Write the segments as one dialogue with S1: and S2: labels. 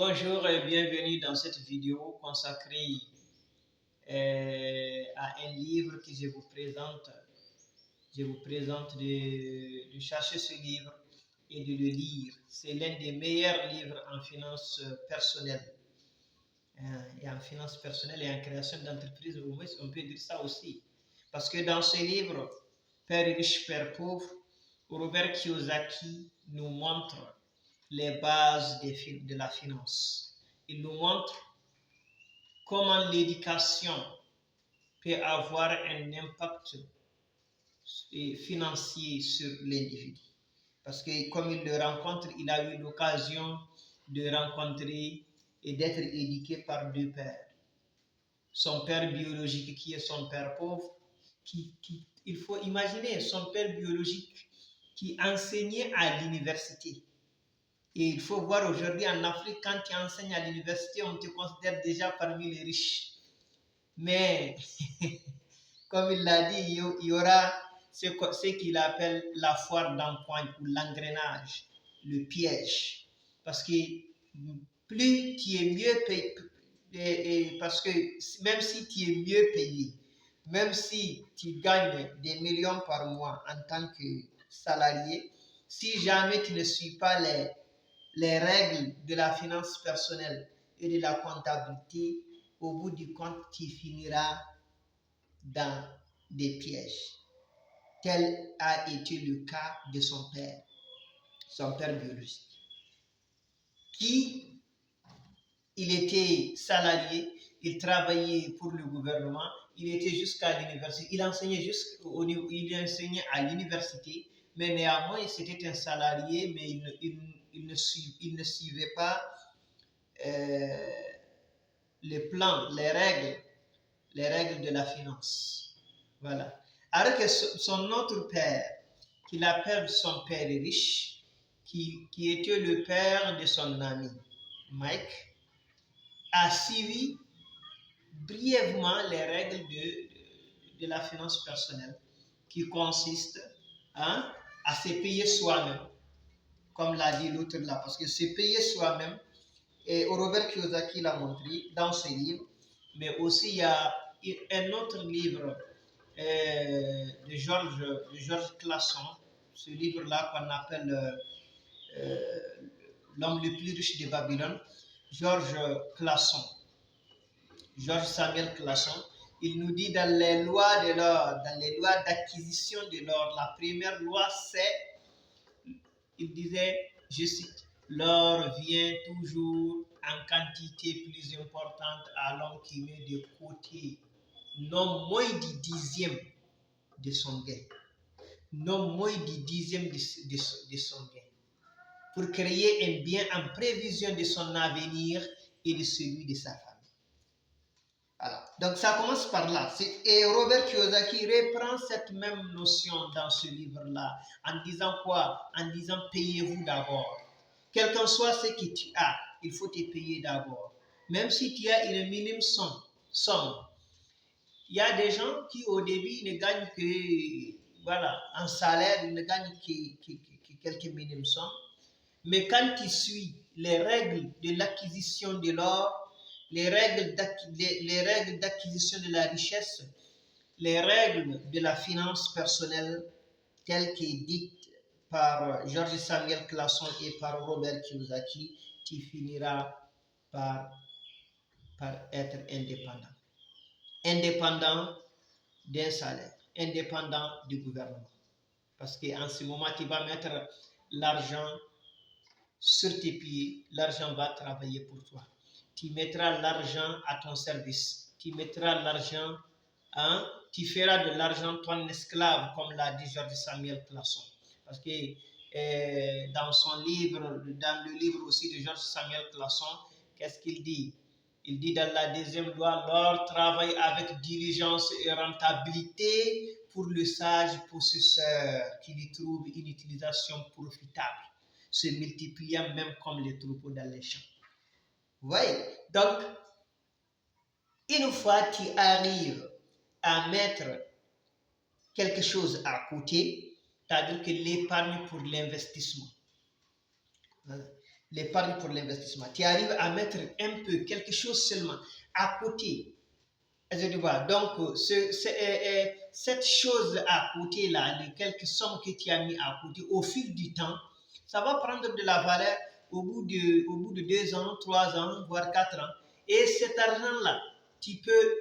S1: Bonjour et bienvenue dans cette vidéo consacrée à un livre que je vous présente. Je vous présente de chercher ce livre et de le lire. C'est l'un des meilleurs livres en finances personnelles. Et en finances personnelles et en création d'entreprises, au moins on peut dire ça aussi. Parce que dans ce livre, Père riche, Père pauvre, Robert Kiyosaki nous montre les bases de la finance. Il nous montre comment l'éducation peut avoir un impact financier sur l'individu. Parce que comme il le rencontre, il a eu l'occasion de rencontrer et d'être éduqué par deux pères. Son père biologique qui est son père pauvre, il faut imaginer son père biologique qui enseignait à l'université. Et il faut voir aujourd'hui en Afrique, quand tu enseignes à l'université, on te considère déjà parmi les riches. Mais, comme il l'a dit, il y aura ce qu'il appelle la foire d'empoigne ou l'engrenage, le piège. Parce que plus tu es mieux payé, parce que même si tu es mieux payé, même si tu gagnes des millions par mois en tant que salarié, si jamais tu ne suis pas les règles de la finance personnelle et de la comptabilité, au bout du compte, tu finiras dans des pièges. Tel a été le cas de son père biologique, qui, il était salarié, il travaillait pour le gouvernement, il était jusqu'à l'université, il enseignait à l'université, mais néanmoins, c'était un salarié, mais il ne suivait pas les plans, les règles de la finance. Voilà. Alors que son autre père, qu'il appelle son père riche, qui était le père de son ami Mike, a suivi brièvement les règles de la finance personnelle, qui consistent à se payer soi-même, comme l'a dit l'autre là, parce que se payer soi-même, et Robert Kiyosaki l'a montré dans ce livre, mais aussi il y a un autre livre de Georges Clason, ce livre-là qu'on appelle L'homme le plus riche de Babylone, Georges Samuel Clason. Il nous dit dans les lois de l'or, dans les lois d'acquisition de l'or, la première loi c'est, il disait, je cite, l'or vient toujours en quantité plus importante à l'homme qui met de côté non moins du dixième de son gain. Non moins du dixième de son gain. Pour créer un bien en prévision de son avenir et de celui de sa famille. Alors, donc ça commence par là. Et Robert Kiyosaki reprend cette même notion dans ce livre-là, en disant quoi? En disant payez-vous d'abord. Quel qu'en soit ce que tu as, il faut te payer d'abord. Même si tu as une minime somme. Il y a des gens qui au début ne gagnent que, voilà, un salaire, ils ne gagnent que quelques minimes sommes. Mais quand tu suis les règles de l'acquisition de l'or, les règles d'acquisition de la richesse, les règles de la finance personnelle telles que dites par Georges Samuel Clason et par Robert Kiyosaki, tu finiras par être indépendant. Indépendant d'un salaire, indépendant du gouvernement. Parce qu'en ce moment, tu vas mettre l'argent sur tes pieds, l'argent va travailler pour toi. Tu mettras l'argent à ton service. Tu mettras l'argent, tu feras de l'argent ton esclave, comme l'a dit Georges Samuel Clason. Parce que dans son livre, dans le livre aussi de Georges Samuel Clason, qu'est-ce qu'il dit? Il dit dans la deuxième loi, l'or travaille avec diligence et rentabilité pour le sage possesseur qui lui trouve une utilisation profitable, se multipliant même comme les troupeaux dans les champs. Vous voyez? Donc, une fois que tu arrives à mettre quelque chose à côté, c'est-à-dire que l'épargne pour l'investissement. l'épargne pour l'investissement. Tu arrives à mettre un peu, quelque chose seulement, à côté. Donc, cette chose à côté là, les quelques sommes que tu as mis à côté, au fil du temps, ça va prendre de la valeur au bout de 2 ans, 3 ans, voire 4 ans. Et cet argent-là, tu peux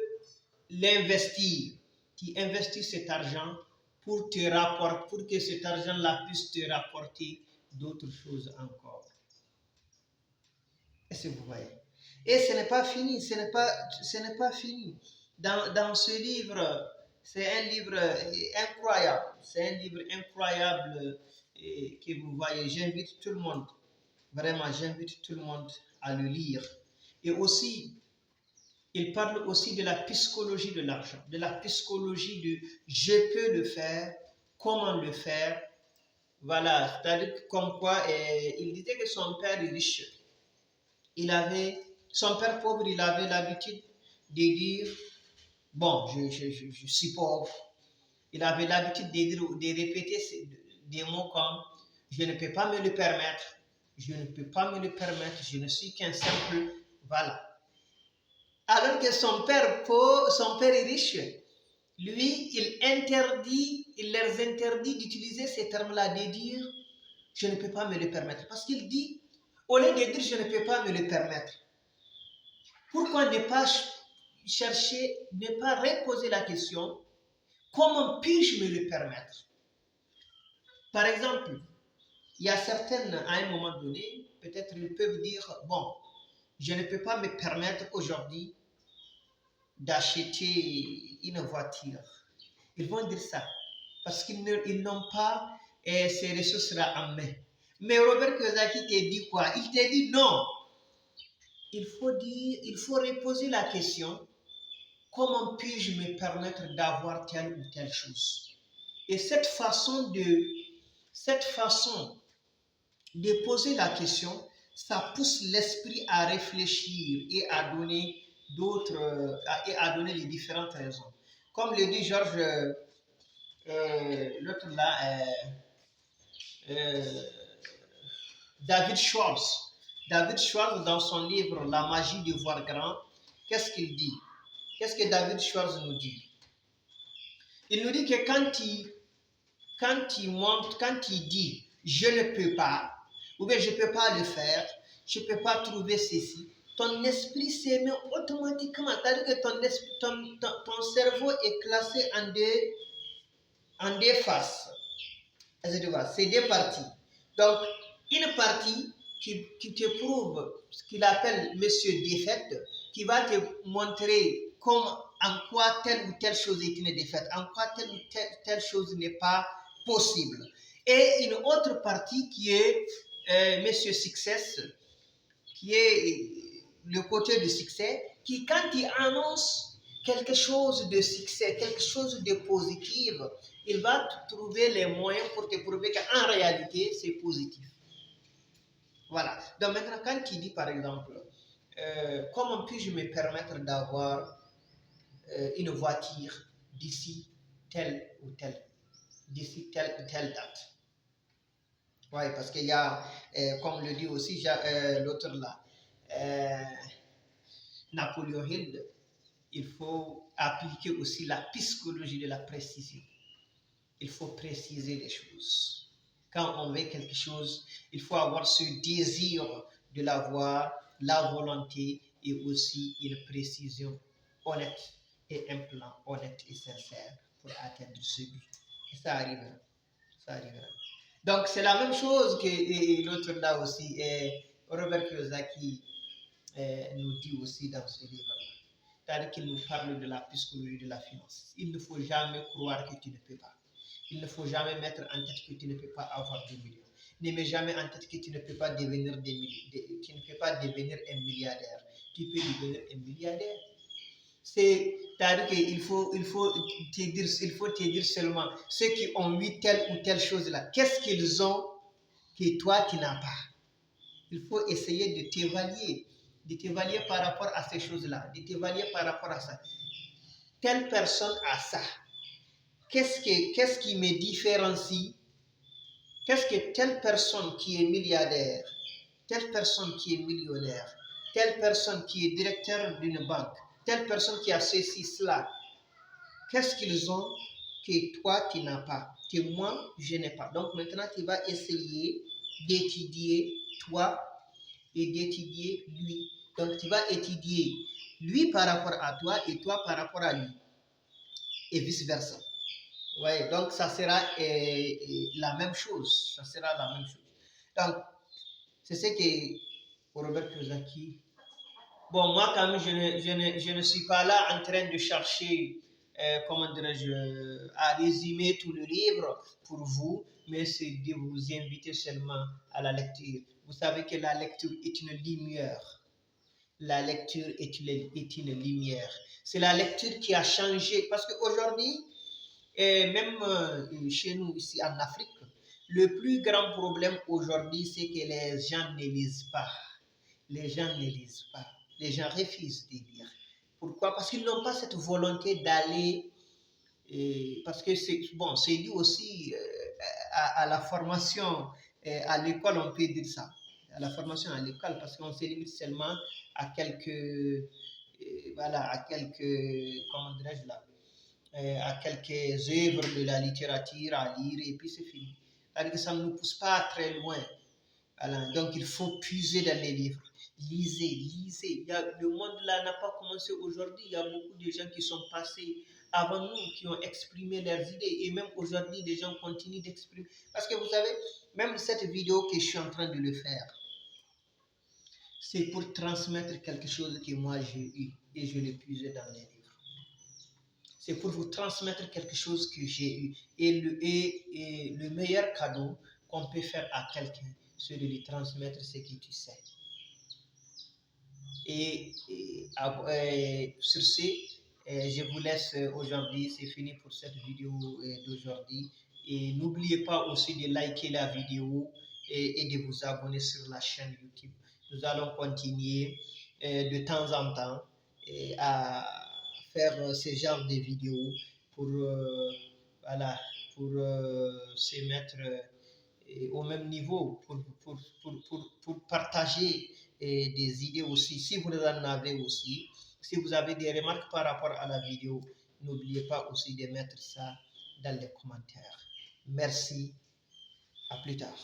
S1: l'investir. Tu investis cet argent pour que cet argent-là puisse te rapporter d'autres choses encore. Est-ce que vous voyez? Et ce n'est pas fini, ce n'est pas fini. Dans ce livre, c'est un livre incroyable. C'est un livre incroyable que vous voyez. J'invite tout le monde, vraiment, j'invite tout le monde à le lire. Et aussi, il parle aussi de la psychologie de l'argent, de la psychologie de je peux le faire, comment le faire. Voilà, c'est-à-dire comme quoi il disait que son père est riche. Son père pauvre, il avait l'habitude de dire, bon, je suis pauvre. Il avait l'habitude de répéter des mots comme, je ne peux pas me le permettre, je ne peux pas me le permettre, je ne suis qu'un simple, voilà. Alors que son père est riche, lui, il leur interdit d'utiliser ces termes-là, de dire, je ne peux pas me le permettre. Parce qu'il dit, au lieu de dire, je ne peux pas me le permettre, pourquoi ne pas chercher, ne pas reposer la question, comment puis-je me le permettre? Par exemple, il y a certaines, à un moment donné, peut-être ils peuvent dire, bon, je ne peux pas me permettre aujourd'hui d'acheter une voiture. Ils vont dire ça, parce qu'ils n'ont pas ces ressources-là en main. Mais Robert Kiyosaki te dit quoi? Il te dit non. Il faut reposer la question, comment puis-je me permettre d'avoir telle ou telle chose? Et cette façon de poser la question, ça pousse l'esprit à réfléchir et à donner les différentes raisons. Comme le dit Georges, l'autre là, David Schwartz. David Schwartz, dans son livre La magie de voir grand, qu'est-ce qu'il dit? Qu'est-ce que David Schwartz nous dit? Il nous dit que quand il dit je ne peux pas, ou bien je ne peux pas le faire, je ne peux pas trouver ceci, ton esprit se met automatiquement, c'est-à-dire que ton cerveau est classé en deux faces. C'est deux parties. Donc, une partie qui te prouve ce qu'il appelle Monsieur Défaite, qui va te montrer en quoi telle ou telle chose est une défaite, en quoi telle ou telle chose n'est pas possible. Et une autre partie qui est Monsieur Success, qui est le côté du succès, qui quand il annonce quelque chose de succès, quelque chose de positif, il va trouver les moyens pour te prouver qu'en réalité, c'est positif. Voilà. Donc maintenant, quand il dit par exemple, comment puis-je me permettre d'avoir une voiture d'ici telle ou telle date? Oui, parce qu'il y a, comme le dit aussi l'autre là, Napoléon Hill, il faut appliquer aussi la psychologie de la précision. Il faut préciser les choses. Quand on veut quelque chose, il faut avoir ce désir de l'avoir, la volonté et aussi une précision honnête et un plan honnête et sincère pour atteindre ce but. Et ça arrivera. Ça arrivera. Donc c'est la même chose que l'autre là aussi, Robert Kiyosaki nous dit aussi dans ce livre-là. C'est-à-dire qu'il nous parle de la psychologie de la finance. Il ne faut jamais croire que tu ne peux pas. Il ne faut jamais mettre en tête que tu ne peux pas avoir des millions. Ne mets jamais en tête que tu ne peux pas devenir tu ne peux pas devenir un milliardaire. Tu peux devenir un milliardaire. C'est-à-dire qu'il faut te dire seulement ceux qui ont eu telle ou telle chose là. Qu'est-ce qu'ils ont que toi tu n'as pas? Il faut essayer de t'évaluer par rapport à ces choses-là, de t'évaluer par rapport à ça. Telle personne a ça. Qu'est-ce qui me différencie? Qu'est-ce que telle personne qui est milliardaire telle personne qui est millionnaire, telle personne qui est directeur d'une banque, telle personne qui a ceci, cela. Qu'est-ce qu'ils ont que toi, tu n'as pas, que moi, je n'ai pas. Donc maintenant, tu vas essayer d'étudier toi et d'étudier lui. Donc tu vas étudier lui par rapport à toi et toi par rapport à lui. Et vice-versa. Ouais, donc ça sera la même chose. Ça sera la même chose. Donc, c'est ce que Robert Kiyosaki. Bon, moi, quand même, je ne suis pas là en train de chercher, comment dirais-je, à résumer tout le livre pour vous, mais c'est de vous inviter seulement à la lecture. Vous savez que la lecture est une lumière. La lecture est une lumière. C'est la lecture qui a changé. Parce qu'aujourd'hui, et même chez nous ici en Afrique, le plus grand problème aujourd'hui, c'est que les gens ne lisent pas. Les gens ne lisent pas. Les gens refusent de lire. Pourquoi? Parce qu'ils n'ont pas cette volonté d'aller, parce que c'est bon, c'est dû aussi à la formation à l'école, on peut dire ça. À la formation à l'école, parce qu'on se limite seulement à quelques, voilà, à quelques, comment dirais-je là, à quelques œuvres de la littérature à lire et puis c'est fini. C'est-à-dire que ça ne nous pousse pas très loin. Voilà. Donc il faut puiser dans les livres. Lisez, lisez. Le monde là n'a pas commencé aujourd'hui. Il y a beaucoup de gens qui sont passés avant nous, qui ont exprimé leurs idées. Et même aujourd'hui, les gens continuent d'exprimer. Parce que vous savez, même cette vidéo que je suis en train de le faire, c'est pour transmettre quelque chose que moi j'ai eu et je l'ai puisé dans les livres. C'est pour vous transmettre quelque chose que j'ai eu. Et le meilleur cadeau qu'on peut faire à quelqu'un, c'est de lui transmettre ce que tu sais. Sur ce, je vous laisse aujourd'hui. C'est fini pour cette vidéo d'aujourd'hui. Et n'oubliez pas aussi de liker la vidéo et de vous abonner sur la chaîne YouTube. Nous allons continuer de temps en temps à faire ce genre de vidéos pour, voilà, pour se mettre au même niveau, pour partager des idées aussi. Si vous en avez aussi, si vous avez des remarques par rapport à la vidéo, n'oubliez pas aussi de mettre ça dans les commentaires. Merci, à plus tard.